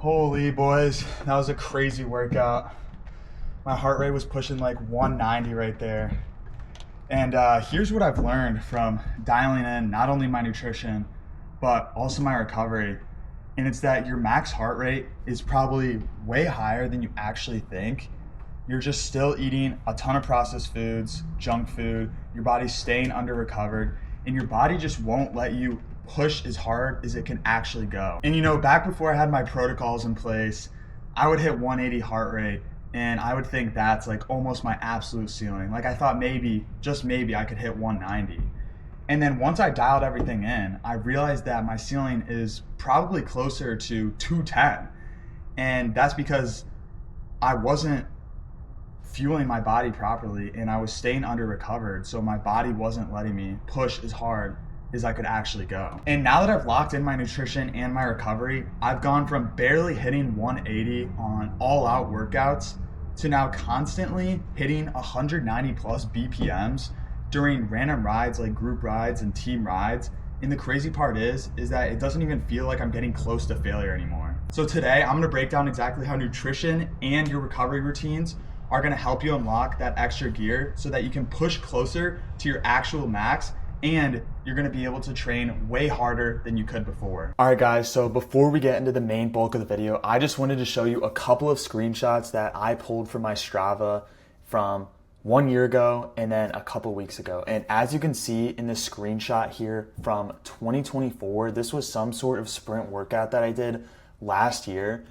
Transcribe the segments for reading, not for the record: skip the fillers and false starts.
Holy boys, that was a crazy workout. My heart rate was pushing like 190 right there. And here's what I've learned from dialing in not only my nutrition, but also my recovery. And it's that your max heart rate is probably way higher than you actually think. You're just still eating a ton of processed foods, junk food, your body's staying under recovered, and your body just won't let you push as hard as it can actually go. And back before I had my protocols in place, I would hit 180 heart rate and I would think that's like almost my absolute ceiling. Like I thought maybe, just maybe I could hit 190. And then once I dialed everything in, I realized that my ceiling is probably closer to 210. And that's because I wasn't fueling my body properly and I was staying under recovered. So my body wasn't letting me push as hard as I could actually go. And now that I've locked in my nutrition and my recovery, I've gone from barely hitting 180 on all out workouts to now constantly hitting 190 plus BPMs during random rides like group rides and team rides. And the crazy part is that it doesn't even feel like I'm getting close to failure anymore. So today I'm gonna break down exactly how nutrition and your recovery routines are gonna help you unlock that extra gear so that you can push closer to your actual max and you're gonna be able to train way harder than you could before. All right guys, so before we get into the main bulk of the video, I just wanted to show you a couple of screenshots that I pulled from my Strava from 1 year ago and then a couple weeks ago. And as you can see in this screenshot here from 2024, this was some sort of sprint workout that I did last year.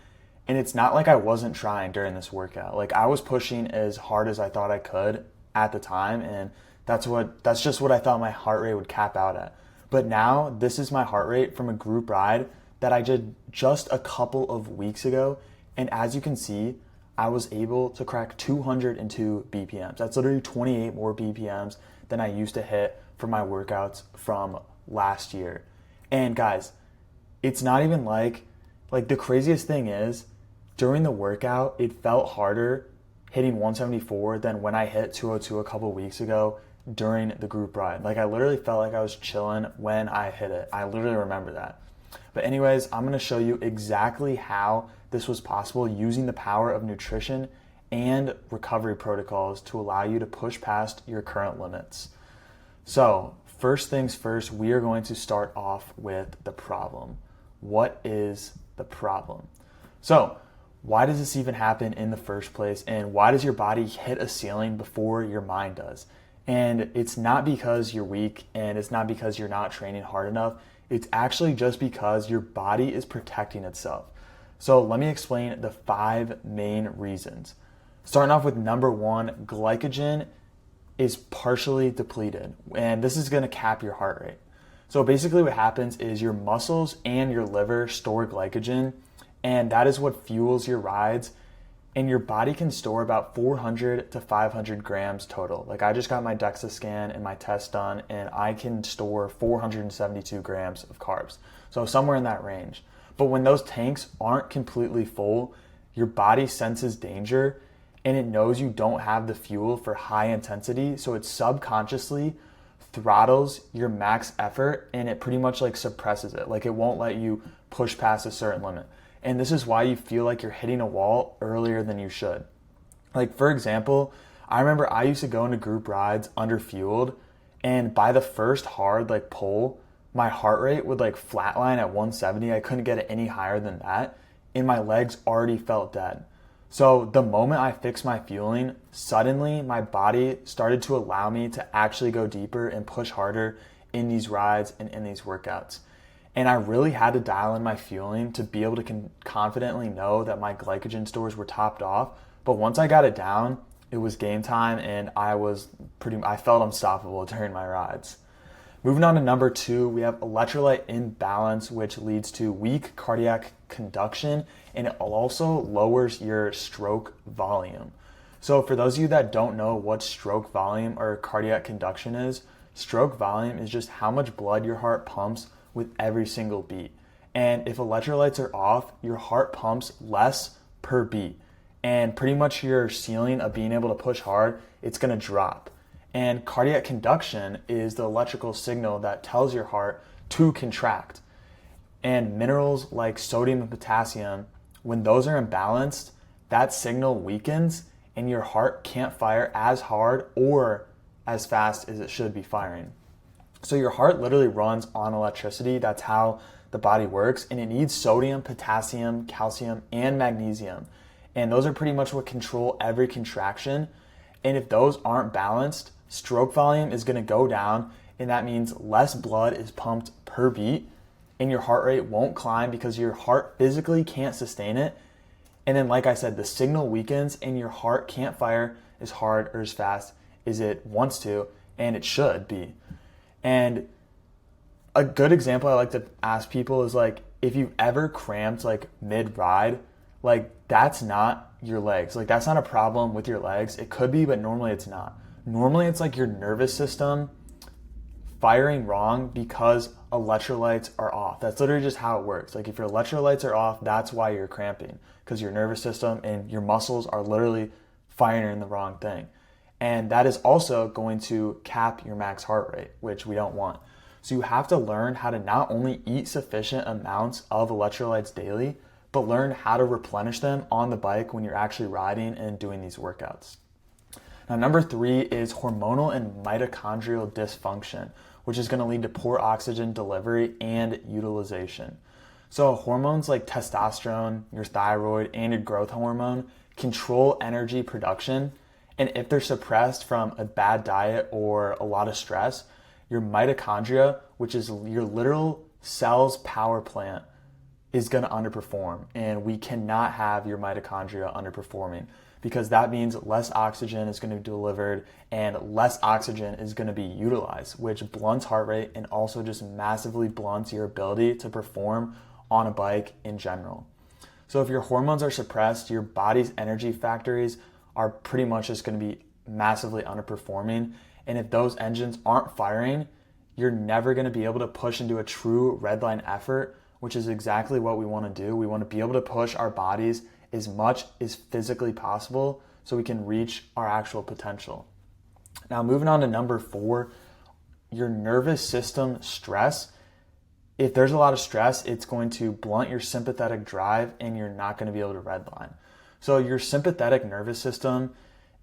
And it's not like I wasn't trying during this workout. Like I was pushing as hard as I thought I could at the time, and that's just what I thought my heart rate would cap out at. But now this is my heart rate from a group ride that I did just a couple of weeks ago. And as you can see, I was able to crack 202 BPMs. That's literally 28 more BPMs than I used to hit for my workouts from last year. And guys, it's not even like the craziest thing is during the workout, it felt harder hitting 174 than when I hit 202 a couple weeks ago during the group ride. Like I literally felt like I was chilling when I hit it. I literally remember that. But anyways, I'm gonna show you exactly how this was possible using the power of nutrition and recovery protocols to allow you to push past your current limits. So first things first, we are going to start off with the problem. What is the problem? So why does this even happen in the first place? And why does your body hit a ceiling before your mind does? And it's not because you're weak and it's not because you're not training hard enough. It's actually just because your body is protecting itself. So let me explain the 5 main reasons. Starting off with number 1, glycogen is partially depleted, and this is gonna cap your heart rate. So basically what happens is your muscles and your liver store glycogen, and that is what fuels your rides. And your body can store about 400 to 500 grams total. Like I just got my DEXA scan and my test done, and I can store 472 grams of carbs. So somewhere in that range. But when those tanks aren't completely full, your body senses danger and it knows you don't have the fuel for high intensity. So it subconsciously throttles your max effort and it pretty much like suppresses it. Like it won't let you push past a certain limit. And this is why you feel like you're hitting a wall earlier than you should. Like for example, I remember I used to go into group rides underfueled, and by the first hard like pull, my heart rate would like flatline at 170. I couldn't get it any higher than that, and my legs already felt dead. So the moment I fixed my fueling, suddenly my body started to allow me to actually go deeper and push harder in these rides and in these workouts. And I really had to dial in my fueling to be able to confidently know that my glycogen stores were topped off. But once I got it down, it was game time and I felt unstoppable during my rides. Moving on to number 2, we have electrolyte imbalance, which leads to weak cardiac conduction, and it also lowers your stroke volume. So for those of you that don't know what stroke volume or cardiac conduction is, stroke volume is just how much blood your heart pumps with every single beat. And if electrolytes are off, your heart pumps less per beat. And pretty much your ceiling of being able to push hard, it's gonna drop. And cardiac conduction is the electrical signal that tells your heart to contract. And minerals like sodium and potassium when those are imbalanced, that signal weakens and your heart can't fire as hard or as fast as it should be firing. So your heart literally runs on electricity. That's how the body works, and it needs sodium, potassium, calcium, and magnesium. And those are pretty much what control every contraction. And if those aren't balanced, stroke volume is going to go down, and that means less blood is pumped per beat, and your heart rate won't climb because your heart physically can't sustain it. And then, like I said, the signal weakens and your heart can't fire as hard or as fast as it wants to, and it should be. And a good example I like to ask people is like, if you've ever cramped like mid-ride, like that's not your legs. Like that's not a problem with your legs. It could be, but normally it's not. Normally it's like your nervous system firing wrong because electrolytes are off. That's literally just how it works. Like if your electrolytes are off, that's why you're cramping, because your nervous system and your muscles are literally firing the wrong thing. And that is also going to cap your max heart rate, which we don't want. So you have to learn how to not only eat sufficient amounts of electrolytes daily, but learn how to replenish them on the bike when you're actually riding and doing these workouts. Now, number 3 is hormonal and mitochondrial dysfunction, which is going to lead to poor oxygen delivery and utilization. So hormones like testosterone, your thyroid, and your growth hormone control energy production. And if they're suppressed from a bad diet or a lot of stress, your mitochondria, which is your literal cell's power plant, is going to underperform. And we cannot have your mitochondria underperforming, because that means less oxygen is going to be delivered and less oxygen is going to be utilized, which blunts heart rate and also just massively blunts your ability to perform on a bike in general. So if your hormones are suppressed, your body's energy factories are pretty much just going to be massively underperforming. And if those engines aren't firing, you're never going to be able to push into a true redline effort, which is exactly what we want to do. We want to be able to push our bodies as much as physically possible so we can reach our actual potential. Now, moving on to number 4, your nervous system stress. If there's a lot of stress, it's going to blunt your sympathetic drive and you're not going to be able to redline. So your sympathetic nervous system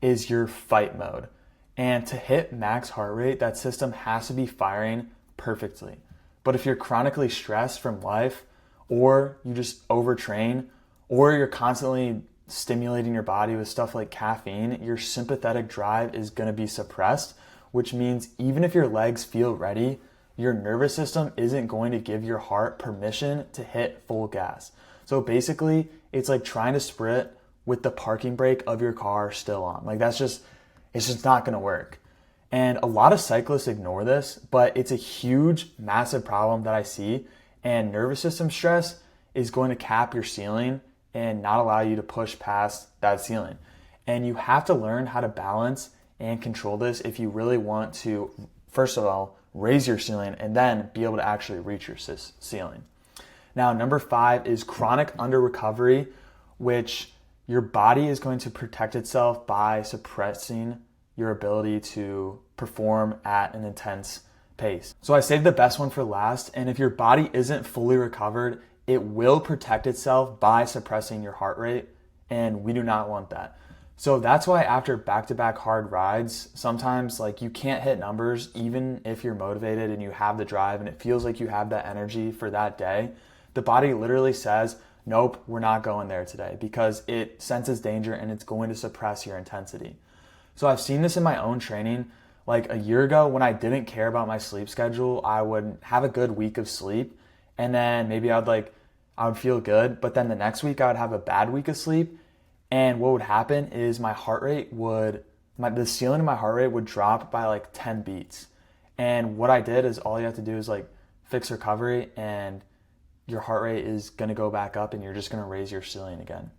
is your fight mode. And to hit max heart rate, that system has to be firing perfectly. But if you're chronically stressed from life, or you just overtrain, or you're constantly stimulating your body with stuff like caffeine, your sympathetic drive is going to be suppressed, which means even if your legs feel ready, your nervous system isn't going to give your heart permission to hit full gas. So basically, it's like trying to sprint with the parking brake of your car still on. Like it's just not going to work. And a lot of cyclists ignore this, but it's a huge, massive problem that I see. And nervous system stress is going to cap your ceiling and not allow you to push past that ceiling. And you have to learn how to balance and control this if you really want to, first of all, raise your ceiling and then be able to actually reach your ceiling. Now, number 5 is chronic under recovery, which your body is going to protect itself by suppressing your ability to perform at an intense pace. So I saved the best one for last, and if your body isn't fully recovered, it will protect itself by suppressing your heart rate, and we do not want that. So that's why after back-to-back hard rides, sometimes like you can't hit numbers even if you're motivated and you have the drive and it feels like you have that energy for that day. The body literally says, nope, we're not going there today, because it senses danger and it's going to suppress your intensity. So I've seen this in my own training. Like a year ago when I didn't care about my sleep schedule, I would have a good week of sleep and then maybe I would feel good, but then the next week I would have a bad week of sleep. And what would happen is the ceiling of my heart rate would drop by like 10 beats. And what I did is all you have to do is like fix recovery and your heart rate is going to go back up and you're just going to raise your ceiling again.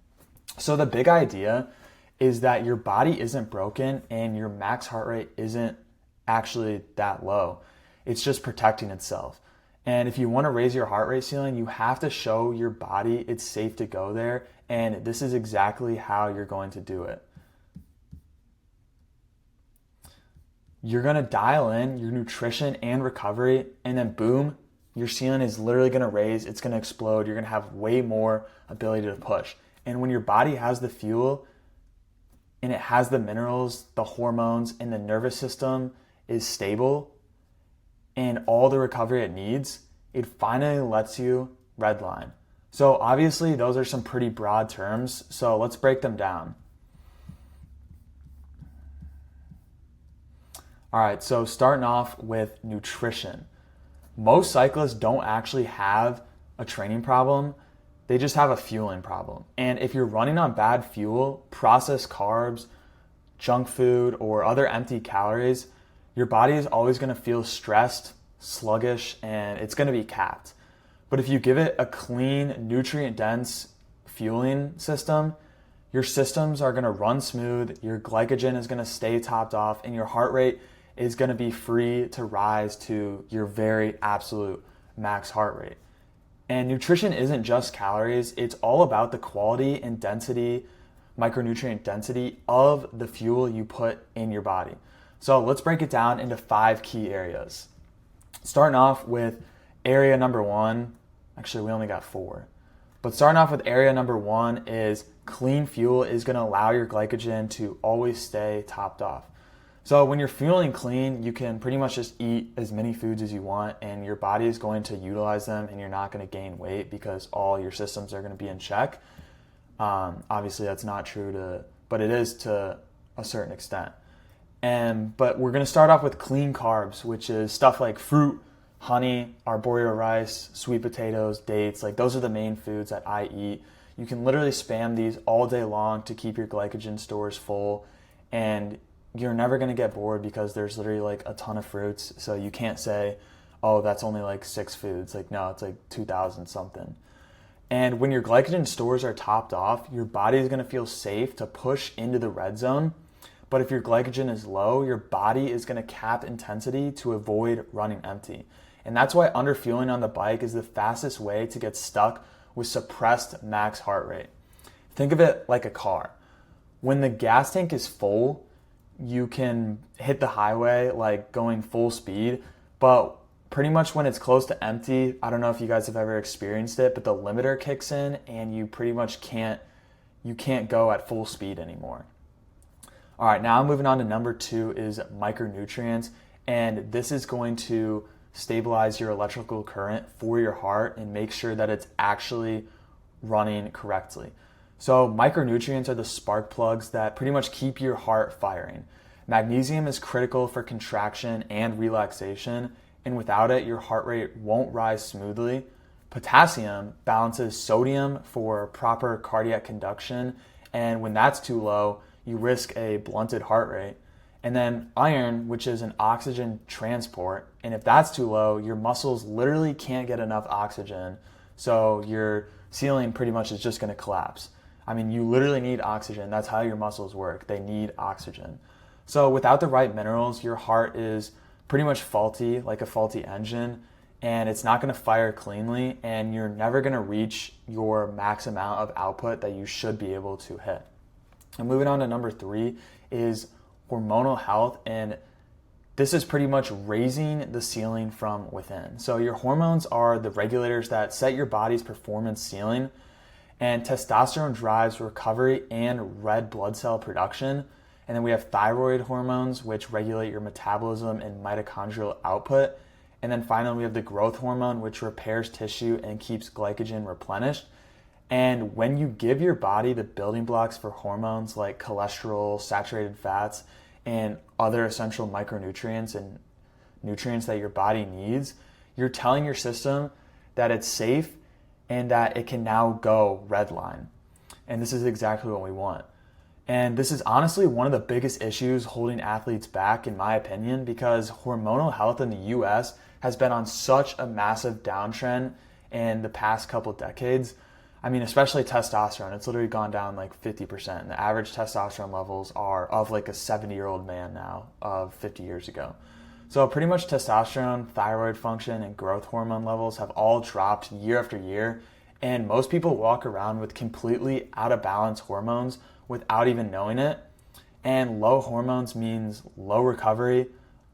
So the big idea is that your body isn't broken and your max heart rate isn't actually that low. It's just protecting itself. And if you want to raise your heart rate ceiling, you have to show your body it's safe to go there. And this is exactly how you're going to do it. You're going to dial in your nutrition and recovery, and then boom, your ceiling is literally going to raise, it's going to explode, you're going to have way more ability to push. And when your body has the fuel and it has the minerals, the hormones, and the nervous system is stable and all the recovery it needs, it finally lets you redline. So obviously those are some pretty broad terms, so let's break them down. All right, so starting off with nutrition. Most cyclists don't actually have a training problem, they just have a fueling problem. And if you're running on bad fuel, processed carbs, junk food, or other empty calories, your body is always going to feel stressed, sluggish, and it's going to be capped. But if you give it a clean, nutrient-dense fueling system, your systems are going to run smooth, your glycogen is going to stay topped off, and your heart rate is going to be free to rise to your very absolute max heart rate. And nutrition isn't just calories, it's all about the quality and density, micronutrient density of the fuel you put in your body. So let's break it down into 5 key areas. Starting off with area number 1, actually we only got 4. But starting off with area number 1 is clean fuel is going to allow your glycogen to always stay topped off. So when you're fueling clean, you can pretty much just eat as many foods as you want and your body is going to utilize them and you're not going to gain weight because all your systems are going to be in check. Obviously that's not true but it is to a certain extent. But we're going to start off with clean carbs, which is stuff like fruit, honey, arboreal rice, sweet potatoes, dates. Like those are the main foods that I eat. You can literally spam these all day long to keep your glycogen stores full, and you're never going to get bored because there's literally like a ton of fruits. So you can't say, oh, that's only like 6 foods. Like, no, it's like 2,000 something. And when your glycogen stores are topped off, your body is going to feel safe to push into the red zone. But if your glycogen is low, your body is going to cap intensity to avoid running empty. And that's why underfueling on the bike is the fastest way to get stuck with suppressed max heart rate. Think of it like a car. When the gas tank is full, you can hit the highway like going full speed, but pretty much when it's close to empty, I don't know if you guys have ever experienced it, but the limiter kicks in and you pretty much can't go at full speed anymore. All right, now moving on to number 2 is micronutrients, and this is going to stabilize your electrical current for your heart and make sure that it's actually running correctly. So micronutrients are the spark plugs that pretty much keep your heart firing. Magnesium is critical for contraction and relaxation, and without it, your heart rate won't rise smoothly. Potassium balances sodium for proper cardiac conduction, and when that's too low, you risk a blunted heart rate. And then iron, which is an oxygen transport, and if that's too low, your muscles literally can't get enough oxygen, so your ceiling pretty much is just going to collapse. I mean, you literally need oxygen. That's how your muscles work. They need oxygen. So without the right minerals, your heart is pretty much faulty, like a faulty engine, and it's not going to fire cleanly, and you're never going to reach your max amount of output that you should be able to hit. And moving on to number 3 is hormonal health, and this is pretty much raising the ceiling from within. So your hormones are the regulators that set your body's performance ceiling, and testosterone drives recovery and red blood cell production. And then we have thyroid hormones, which regulate your metabolism and mitochondrial output. And then finally, we have the growth hormone, which repairs tissue and keeps glycogen replenished. And when you give your body the building blocks for hormones like cholesterol, saturated fats, and other essential micronutrients and nutrients that your body needs, you're telling your system that it's safe and that it can now go redline. And this is exactly what we want. And this is honestly one of the biggest issues holding athletes back, in my opinion, because hormonal health in the US has been on such a massive downtrend in the past couple decades. I mean, especially testosterone, it's literally gone down like 50%. And the average testosterone levels are of like a 70-year-old man now of 50 years ago. So pretty much testosterone, thyroid function, and growth hormone levels have all dropped year after year. And most people walk around with completely out of balance hormones without even knowing it. And low hormones means low recovery,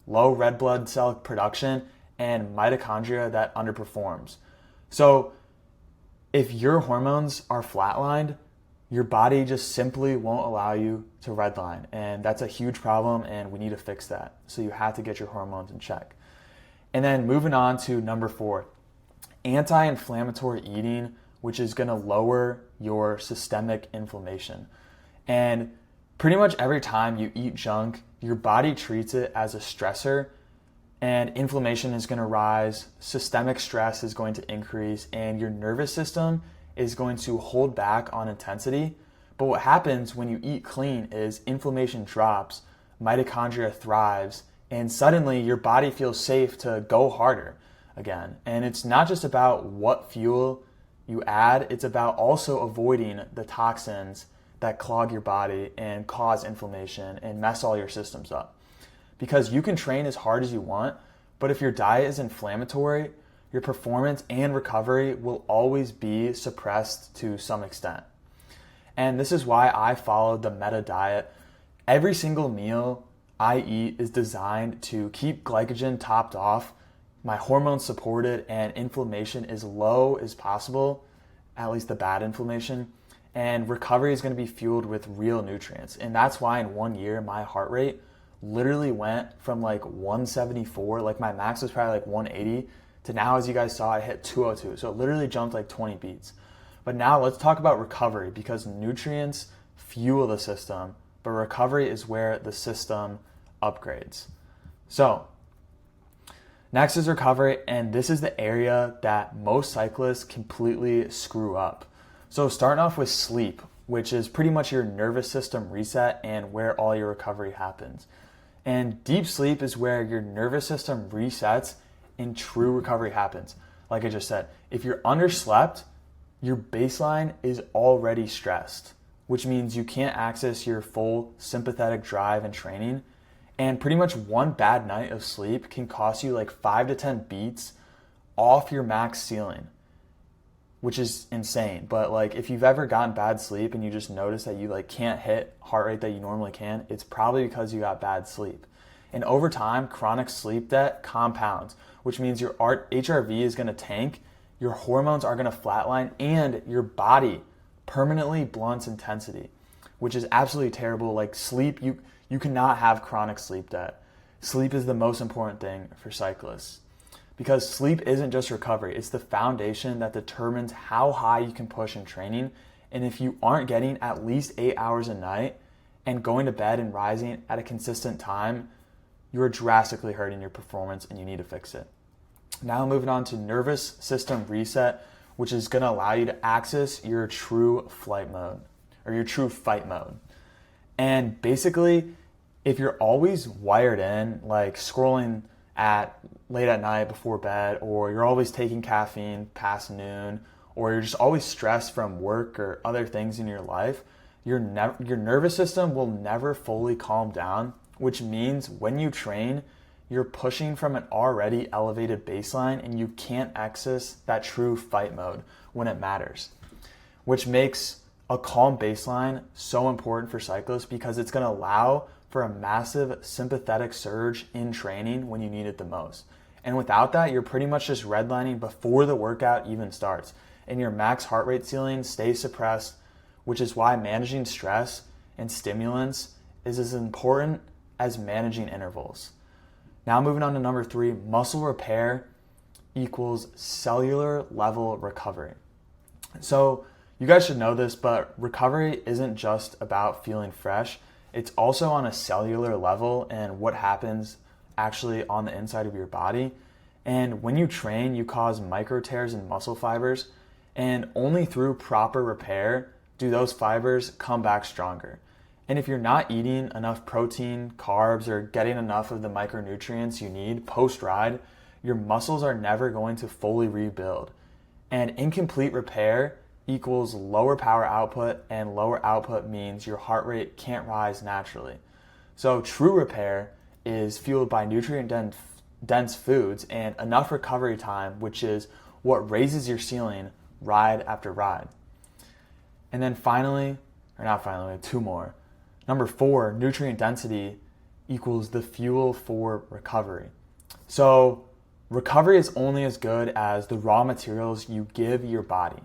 low red blood cell production, and mitochondria that underperforms. So if your hormones are flatlined, your body just simply won't allow you to redline. And that's a huge problem, and we need to fix that. So you have to get your hormones in check. And then moving on to number 4, anti-inflammatory eating, which is gonna lower your systemic inflammation. And pretty much every time you eat junk, your body treats it as a stressor, and inflammation is gonna rise, systemic stress is going to increase, and your nervous system is going to hold back on intensity. But what happens when you eat clean is inflammation drops, mitochondria thrives, and suddenly your body feels safe to go harder again. And it's not just about what fuel you add, it's about also avoiding the toxins that clog your body and cause inflammation and mess all your systems up. Because you can train as hard as you want, but if your diet is inflammatory, your performance and recovery will always be suppressed to some extent. And this is why I followed the meta diet. Every single meal I eat is designed to keep glycogen topped off, my hormones supported, and inflammation as low as possible, at least the bad inflammation. And recovery is going to be fueled with real nutrients. And that's why in 1 year, my heart rate literally went from like 174, like my max was probably like 180, to now, as you guys saw, I hit 202. So it literally jumped like 20 beats. But now let's talk about recovery, because nutrients fuel the system, but recovery is where the system upgrades. So next is recovery, and this is the area that most cyclists completely screw up. So starting off with sleep, which is pretty much your nervous system reset and where all your recovery happens. And deep sleep is where your nervous system resets and true recovery happens. Like I just said, if you're underslept, your baseline is already stressed, which means you can't access your full sympathetic drive and training. And pretty much one bad night of sleep can cost you like 5 to 10 beats off your max ceiling, which is insane. But like if you've ever gotten bad sleep and you just notice that you like can't hit heart rate that you normally can, it's probably because you got bad sleep. And over time, chronic sleep debt compounds, which means your HRV is going to tank, your hormones are going to flatline, and your body permanently blunts intensity, which is absolutely terrible. Like sleep, you cannot have chronic sleep debt. Sleep is the most important thing for cyclists, because sleep isn't just recovery. It's the foundation that determines how high you can push in training. And if you aren't getting at least 8 hours a night and going to bed and rising at a consistent time, you're drastically hurting your performance and you need to fix it. Now moving on to nervous system reset, which is going to allow you to access your true flight mode or your true fight mode. And basically, if you're always wired in, like scrolling at late at night before bed, or you're always taking caffeine past noon, or you're just always stressed from work or other things in your life, your nervous system will never fully calm down, which means when you train, you're pushing from an already elevated baseline and you can't access that true fight mode when it matters, which makes a calm baseline so important for cyclists, because it's going to allow for a massive sympathetic surge in training when you need it the most. And without that, you're pretty much just redlining before the workout even starts, and your max heart rate ceiling stays suppressed, which is why managing stress and stimulants is as important as managing intervals. Now moving on to number 3, muscle repair equals cellular level recovery. So you guys should know this, but recovery isn't just about feeling fresh. It's also on a cellular level and what happens actually on the inside of your body. And when you train, you cause micro tears in muscle fibers, and only through proper repair do those fibers come back stronger. And if you're not eating enough protein, carbs, or getting enough of the micronutrients you need post-ride, your muscles are never going to fully rebuild. And incomplete repair equals lower power output, and lower output means your heart rate can't rise naturally. So true repair is fueled by nutrient-dense foods and enough recovery time, which is what raises your ceiling ride after ride. And then finally, or not finally, we have 2 more. Number 4, nutrient density equals the fuel for recovery. So recovery is only as good as the raw materials you give your body.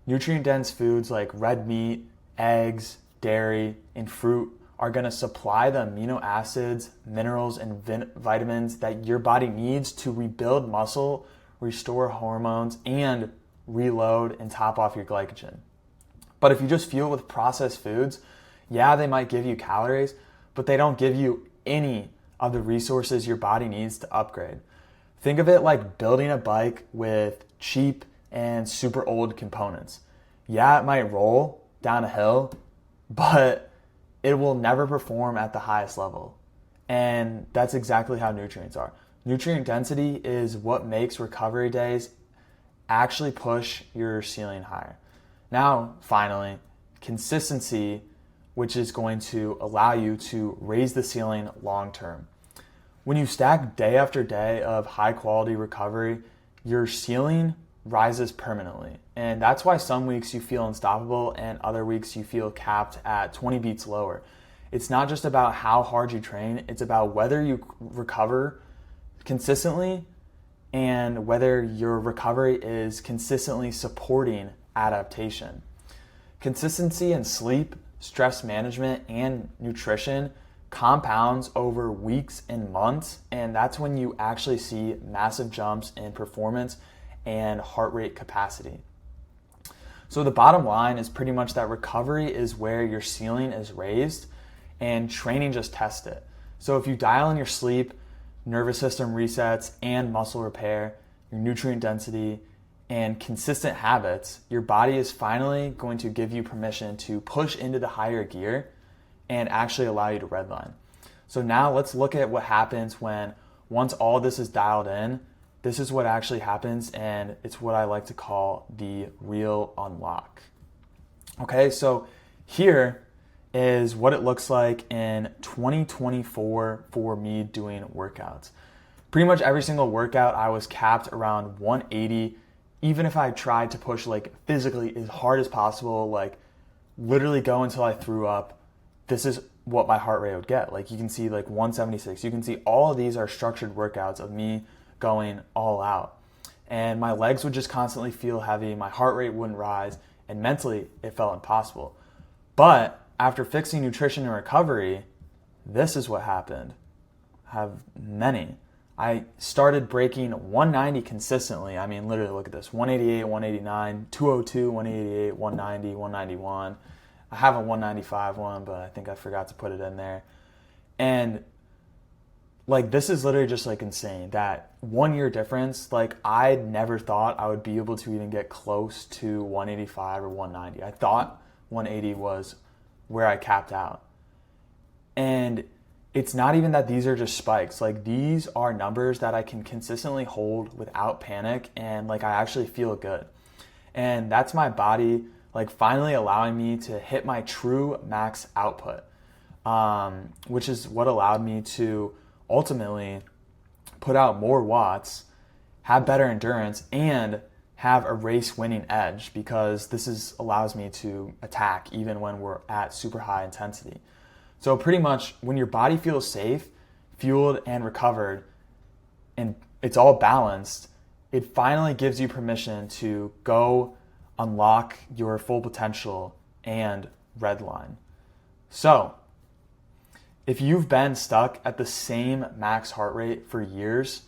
Nutrient-dense foods like red meat, eggs, dairy, and fruit are going to supply the amino acids, minerals, and vitamins that your body needs to rebuild muscle, restore hormones, and reload and top off your glycogen. But if you just fuel with processed foods, yeah, they might give you calories, but they don't give you any of the resources your body needs to upgrade. Think of it like building a bike with cheap and super old components. Yeah, it might roll down a hill, but it will never perform at the highest level. And that's exactly how nutrients are. Nutrient density is what makes recovery days actually push your ceiling higher. Now, finally, consistency, which is going to allow you to raise the ceiling long term. When you stack day after day of high quality recovery, your ceiling rises permanently. And that's why some weeks you feel unstoppable and other weeks you feel capped at 20 beats lower. It's not just about how hard you train, it's about whether you recover consistently and whether your recovery is consistently supporting adaptation. Consistency in sleep, stress management, and nutrition compounds over weeks and months, and that's when you actually see massive jumps in performance and heart rate capacity. So the bottom line is pretty much that recovery is where your ceiling is raised and training just tests it. So if you dial in your sleep, nervous system resets, and muscle repair, your nutrient density, and consistent habits, your body is finally going to give you permission to push into the higher gear and actually allow you to redline. So now let's look at what happens when once all this is dialed in, this is what actually happens, and it's what I like to call the real unlock. Okay, so here is what it looks like in 2024 for me doing workouts. Pretty much every single workout I was capped around 180, even if I tried to push like physically as hard as possible, like literally go until I threw up. This is what my heart rate would get. Like you can see like 176. You can see all of these are structured workouts of me going all out. And my legs would just constantly feel heavy. My heart rate wouldn't rise. And mentally, it felt impossible. But after fixing nutrition and recovery, this is what happened. I have many. I started breaking 190 consistently. I mean, literally look at this. 188, 189, 202, 188, 190, 191. I have a 195 one, but I think I forgot to put it in there. And like, this is literally just like insane. That 1 year difference, like I never thought I would be able to even get close to 185 or 190. I thought 180 was where I capped out. And it's not even that these are just spikes. Like these are numbers that I can consistently hold without panic, and like I actually feel good. And that's my body like finally allowing me to hit my true max output, which is what allowed me to ultimately put out more watts, have better endurance, and have a race winning edge, because this allows me to attack even when we're at super high intensity. So pretty much when your body feels safe, fueled, and recovered, and it's all balanced, it finally gives you permission to go unlock your full potential and redline. So if you've been stuck at the same max heart rate for years,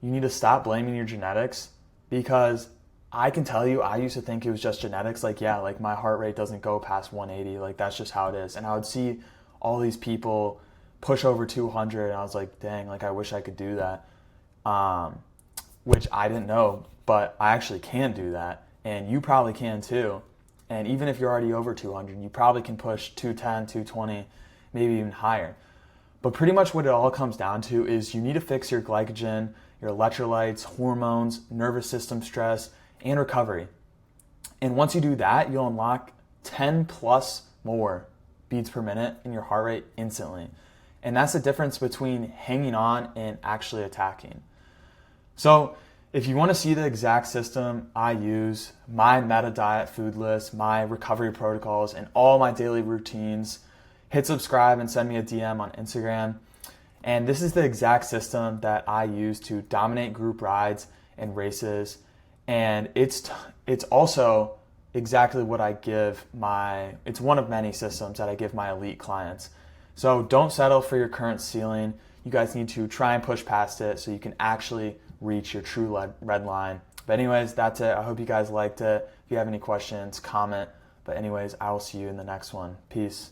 you need to stop blaming your genetics, because I can tell you, I used to think it was just genetics. Like, yeah, like my heart rate doesn't go past 180. Like that's just how it is. And I would see all these people push over 200 and I was like, dang, like I wish I could do that. Which I didn't know, but I actually can do that. And you probably can too. And even if you're already over 200, you probably can push 210, 220, maybe even higher. But pretty much what it all comes down to is you need to fix your glycogen, your electrolytes, hormones, nervous system stress, and recovery. And once you do that, you'll unlock 10 plus more beats per minute in your heart rate instantly. And that's the difference between hanging on and actually attacking. So if you want to see the exact system I use, my meta diet food list, my recovery protocols, and all my daily routines, hit subscribe and send me a DM on Instagram. And this is the exact system that I use to dominate group rides and races. And it's also exactly what it's one of many systems that I give my elite clients. So don't settle for your current ceiling. You guys need to try and push past it so you can actually reach your true red line. But anyways, that's it. I hope you guys liked it. If you have any questions, comment. But anyways, I will see you in the next one. Peace.